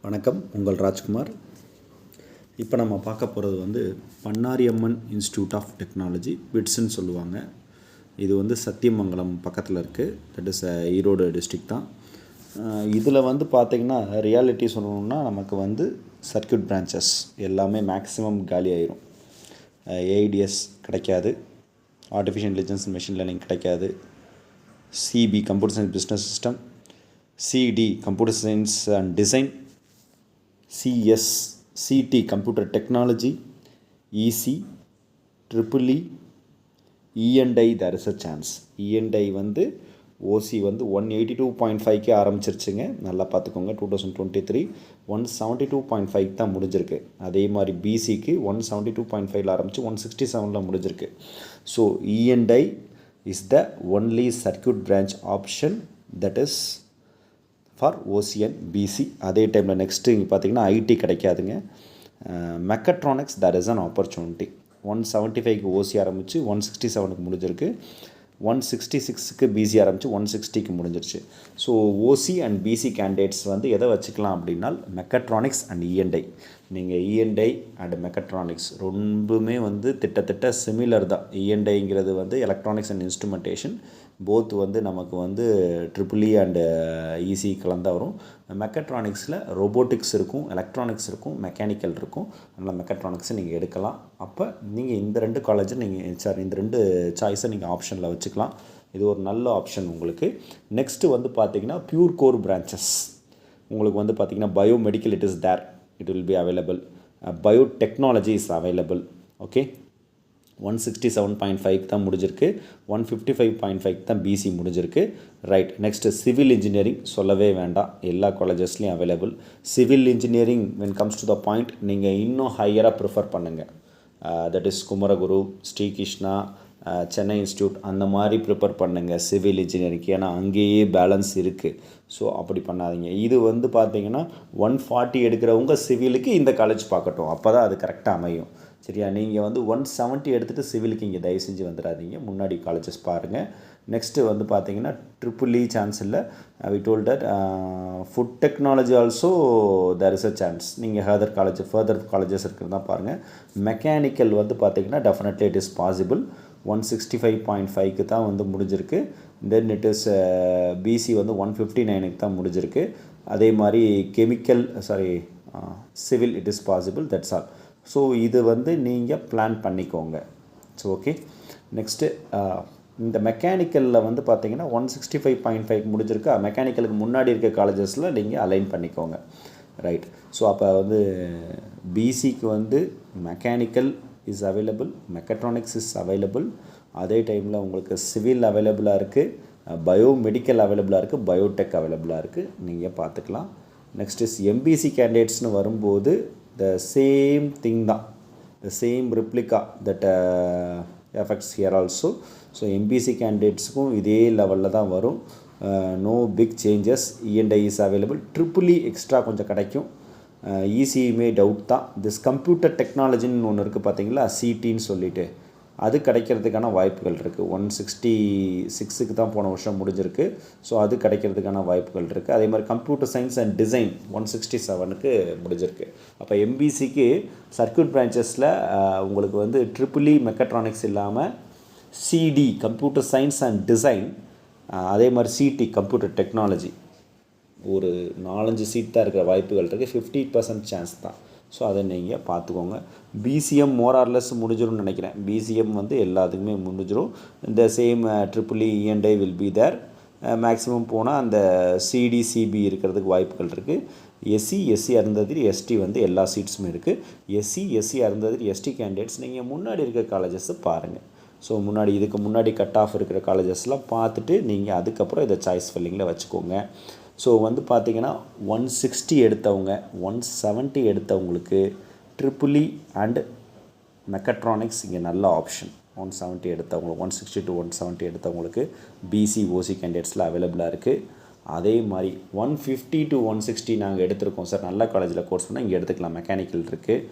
வணக்கம், உங்கள் ராஜ்குமார். இப்போ நம்ம பார்க்க போகிறது வந்து பன்னாரியம்மன் இன்ஸ்டியூட் ஆஃப் டெக்னாலஜி, பிட்ஸ்ன்னு சொல்லுவாங்க. இது வந்து சத்தியமங்கலம் பக்கத்தில் இருக்குது. தட் இஸ் ஈரோடு டிஸ்ட்ரிக்ட் தான். இதில் வந்து பார்த்திங்கன்னா ரியாலிட்டி சொல்லணுன்னா நமக்கு வந்து சர்க்யூட் பிரான்ச்சஸ் எல்லாமே மேக்ஸிமம் காலி ஆயிரும். ஏஐடிஎஸ் கிடைக்காது, ஆர்டிஃபிஷியல் இன்டெலிஜென்ஸ் மெஷின் லேர்னிங் கிடைக்காது, CB computer science business system, CD computer science and design, CS, CT Computer Technology, EC, EEE, E&I there is a chance. E&I வந்து OC வந்து 182.5 ஆரம்பிச்சிருச்சுங்க. நல்லா பார்த்துக்கோங்க. 2023 172.5 தான் முடிஞ்சிருக்கு. அதே மாதிரி BCக்கு 172.5 ஆரம்பிச்சு 167 முடிஞ்சிருக்கு. So E&I is the only circuit branch option that is for OC and BC. அதே டைமில் நெக்ஸ்ட்டு இங்கே பார்த்தீங்கன்னா ஐடி கிடைக்காதுங்க. Mechatronics that is an opportunity. 175க்கு ஓசி ஆரம்பித்து 167க்கு முடிஞ்சிருக்கு. 166க்கு பிசி ஆரம்பித்து 160க்கு முடிஞ்சிருச்சு. So OC and BC candidates வந்து எதை வச்சுக்கலாம் அப்படின்னா மெக்கட்ரானிக்ஸ் அண்ட் இஎன்ஐ. நீங்கள் இஎன்ஐ அண்ட் மெக்கட்ரானிக்ஸ் ரொம்பவுமே வந்து திட்டத்தட்ட சிமிலர் தான். இஎன்ஐங்கிறது வந்து எலக்ட்ரானிக்ஸ் அண்ட் இன்ஸ்ட்ருமெண்டேஷன், போத் வந்து நமக்கு வந்து EEE அண்டு EC கலந்தால் வரும். மெக்கட்ரானிக்ஸில் ரோபோட்டிக்ஸ் இருக்கும், எலக்ட்ரானிக்ஸ் இருக்கும், மெக்கானிக்கல் இருக்கும். அதனால் மெக்கட்ரானிக்ஸை நீங்கள் எடுக்கலாம். அப்போ நீங்கள் இந்த ரெண்டு காலேஜை இந்த ரெண்டு சாய்ஸை நீங்கள் ஆப்ஷனில் வச்சுக்கலாம். இது ஒரு நல்ல ஆப்ஷன் உங்களுக்கு. நெக்ஸ்ட்டு வந்து பார்த்திங்கன்னா பியூர் கோர் பிரான்ச்சஸ் உங்களுக்கு வந்து பார்த்திங்கன்னா biomedical it is there, it will be available. Biotechnology is available. Okay, 167.5 தான் முடிஞ்சிருக்கு. 155.5 தான் பிசி முடிஞ்சிருக்கு. ரைட். நெக்ஸ்ட்டு சிவில் இன்ஜினியரிங் சொல்லவே வேண்டாம், எல்லா காலேஜஸ்லேயும் available. Civil engineering when comes to the point நீங்கள் இன்னும் ஹையராக ப்ரிஃபர் பண்ணுங்கள். That is Kumaraguru, Srikrishna, Chennai institute அந்த மாதிரி ப்ரிப்பேர் பண்ணுங்கள் சிவில் இன்ஜினியரிங். ஏன்னா அங்கேயே பேலன்ஸ் இருக்குது. ஸோ அப்படி பண்ணாதீங்க. இது வந்து பார்த்தீங்கன்னா 140 எடுக்கிறவங்க சிவிலுக்கு இந்த காலேஜ் பார்க்கட்டும், அப்போ தான் அது கரெக்டாக அமையும். சரியா? நீங்கள் வந்து 170 எடுத்துகிட்டு சிவிலுக்கு இங்கே தயவு செஞ்சு வந்துடாதீங்க, முன்னாடி காலேஜஸ் பாருங்கள். நெக்ஸ்ட்டு வந்து பார்த்தீங்கன்னா EEE சான்ஸ் இல்லை. We told that food technology also there is a chance. நீங்கள் ஃபர்தர் காலேஜஸ் இருக்கிறது தான் பாருங்கள். மெக்கானிக்கல் வந்து பார்த்தீங்கன்னா டெஃபினெட்லி இட் இஸ் பாசிபிள். 165.5க்கு தான் வந்து முடிஞ்சிருக்கு. தென் இட் இஸ் பிசி வந்து 159க்கு தான் முடிஞ்சிருக்கு. அதே மாதிரி civil it is possible. That's all. So இது வந்து நீங்கள் பிளான் பண்ணிக்கோங்க. So okay. நெக்ஸ்ட்டு இந்த மெக்கானிக்கலில் வந்து பார்த்தீங்கன்னா 165.5 முடிஞ்சிருக்கு. மெக்கானிக்கலுக்கு முன்னாடி இருக்க காலேஜஸில் நீங்கள் அலைன் பண்ணிக்கோங்க. ரைட். ஸோ அப்போ வந்து பிசிக்கு வந்து mechanical is available, mechatronics is available. அதே டைமில் உங்களுக்கு சிவில் அவைலபிளாக இருக்குது, பயோமெடிக்கல் அவைலபிளாக இருக்குது, பயோடெக் அவைலபிளாக இருக்குது. நீங்கள் பார்த்துக்கலாம். நெக்ஸ்ட் இஸ் எம்பிசி கேண்டிடேட்ஸ்னு வரும்போது the same thing தான், the same replica that affects here also. So MBC கேண்டிடேட்ஸுக்கும் இதே லெவலில் தான் வரும். No big changes. E&I is available. EEE extra கொஞ்சம் கிடைக்கும். ECயுமே டவுட் தான். திஸ் கம்ப்யூட்டர் டெக்னாலஜின்னு ஒன்று இருக்குது பார்த்தீங்களா, சிடின்னு சொல்லிட்டு, அது கிடைக்கிறதுக்கான வாய்ப்புகள் இருக்குது. 166க்கு தான் போன வருஷம் முடிஞ்சிருக்கு. ஸோ அது கிடைக்கிறதுக்கான வாய்ப்புகள் இருக்குது. அதே மாதிரி கம்ப்யூட்டர் சயின்ஸ் அண்ட் டிசைன் 167க்கு முடிஞ்சிருக்கு. அப்போ எம்பிசிக்கு சர்க்யூட் பிரான்ச்சஸில் உங்களுக்கு வந்து EEE மெக்கட்ரானிக்ஸ் இல்லாமல் CD computer science and design, அதே மாதிரி சிடி கம்ப்யூட்டர் டெக்னாலஜி ஒரு 4-5 சீட் தான் இருக்கிற வாய்ப்புகள் இருக்குது. 50% சான்ஸ் தான். ஸோ அதை நீங்கள் பார்த்துக்கோங்க. பிசிஎம் மோரார்லெஸ் முடிஞ்சிடும்னு நினைக்கிறேன். பிசிஎம் வந்து எல்லாத்துக்குமே முடிஞ்சிடும். இந்த same EEE E&I will be there. Maximum போனால் அந்த சிடிசிபி இருக்கிறதுக்கு வாய்ப்புகள் இருக்குது. எஸ்சி அருந்ததிரி எஸ்டி வந்து எல்லா சீட்ஸுமே இருக்குது. எஸ்சி அருந்ததிரி எஸ்டி கேண்டிடேட்ஸ் நீங்கள் முன்னாடி இருக்கிற காலேஜஸை பாருங்கள். ஸோ இதுக்கு முன்னாடி கட் ஆஃப் இருக்கிற காலேஜஸ்லாம் பார்த்துட்டு நீங்கள் அதுக்கப்புறம் இதை சாய்ஸ் ஃபில்லிங்கில் வச்சுக்கோங்க. ஸோ வந்து பார்த்தீங்கன்னா 160 எடுத்தவங்க, 170 எடுத்தவங்களுக்கு EEE அண்ட் மெக்கட்ரானிக்ஸ் இங்கே நல்ல ஆப்ஷன். 170 எடுத்தவங்களுக்கு, 160 to 170 எடுத்தவங்களுக்கு பிசி ஓசி கேண்டிடேட்ஸில் அவைலபிளாக இருக்குது. அதே மாதிரி 150 to 160 நாங்கள் எடுத்திருக்கோம் சார், நல்ல காலேஜில் கோர்ஸ் பண்ணால் இங்கே எடுத்துக்கலாம். மெக்கானிக்கல் இருக்குது,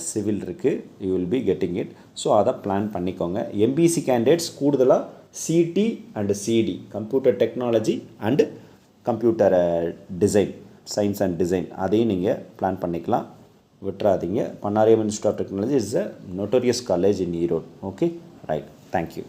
சிவில் இருக்குது, you will be getting it. So அதை பிளான் பண்ணிக்கோங்க. எம்பிசி கேண்டிடேட்ஸ் கூடுதலாக CD and CD computer technology and computer design science and design அதையும் நீங்கள் பிளான் பண்ணிக்கலாம், விட்டுறாதீங்க. Bannariamman institute of technology is a notorious college in Erode. Okay, right, thank you.